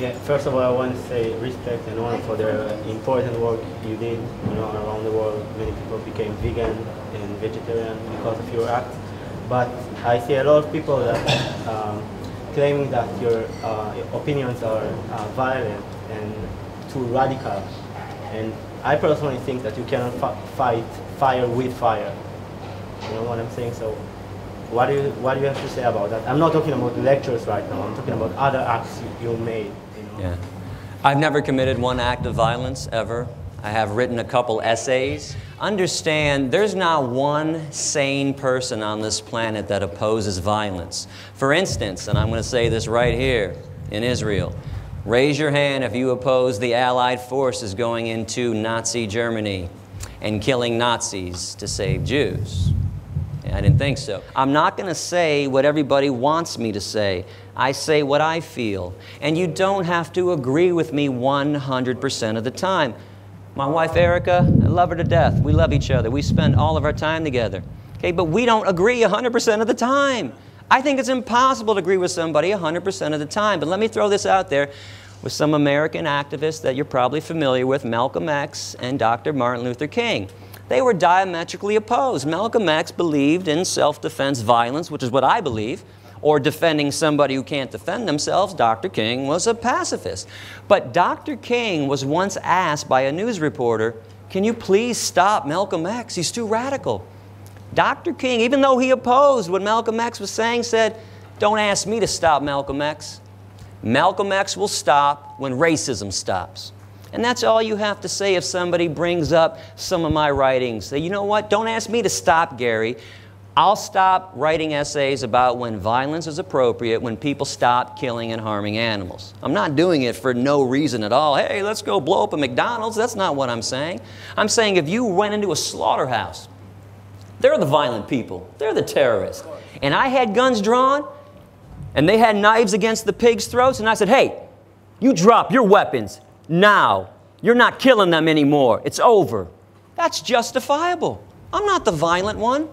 Yeah, first of all, I want to say respect and honor for the important work you did. You know, around the world, many people became vegan and vegetarian because of your act. But I see a lot of people that claiming that your opinions are violent and too radical. And I personally think that you cannot fight fire with fire. You know what I'm saying? So what do you have to say about that? I'm not talking about lectures right now. I'm talking about other acts you made. You know? Yeah. I've never committed one act of violence, ever. I have written a couple essays. Understand, there's not one sane person on this planet that opposes violence. For instance, and I'm going to say this right here in Israel, raise your hand if you oppose the Allied forces going into Nazi Germany and killing Nazis to save Jews. I didn't think so. I'm not going to say what everybody wants me to say. I say what I feel. And you don't have to agree with me 100% of the time. My wife, Erica, I love her to death. We love each other. We spend all of our time together. Okay, but we don't agree 100% of the time. I think it's impossible to agree with somebody 100% of the time. But let me throw this out there with some American activists that you're probably familiar with, Malcolm X and Dr. Martin Luther King. They were diametrically opposed. Malcolm X believed in self-defense violence, which is what I believe, or defending somebody who can't defend themselves. Dr. King was a pacifist. But Dr. King was once asked by a news reporter, "Can you please stop Malcolm X? He's too radical." Dr. King, even though he opposed what Malcolm X was saying, said, "Don't ask me to stop Malcolm X. Malcolm X will stop when racism stops." And that's all you have to say if somebody brings up some of my writings. Say, you know what, don't ask me to stop, Gary. I'll stop writing essays about when violence is appropriate, when people stop killing and harming animals. I'm not doing it for no reason at all. Hey, let's go blow up a McDonald's. That's not what I'm saying. I'm saying if you went into a slaughterhouse, they're the violent people. They're the terrorists. And I had guns drawn, and they had knives against the pigs' throats, and I said, hey, you drop your weapons now. You're not killing them anymore. It's over. That's justifiable. I'm not the violent one.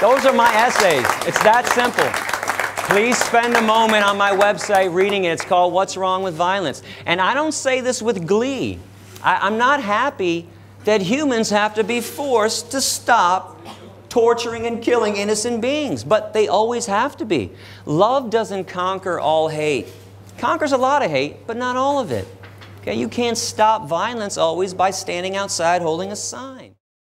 Those are my essays. It's that simple. Please spend a moment on my website reading it. It's called What's Wrong with Violence? And I don't say this with glee. I'm not happy that humans have to be forced to stop torturing and killing innocent beings, but they always have to be. Love doesn't conquer all hate. It conquers a lot of hate, but not all of it. Okay, you can't stop violence always by standing outside holding a sign.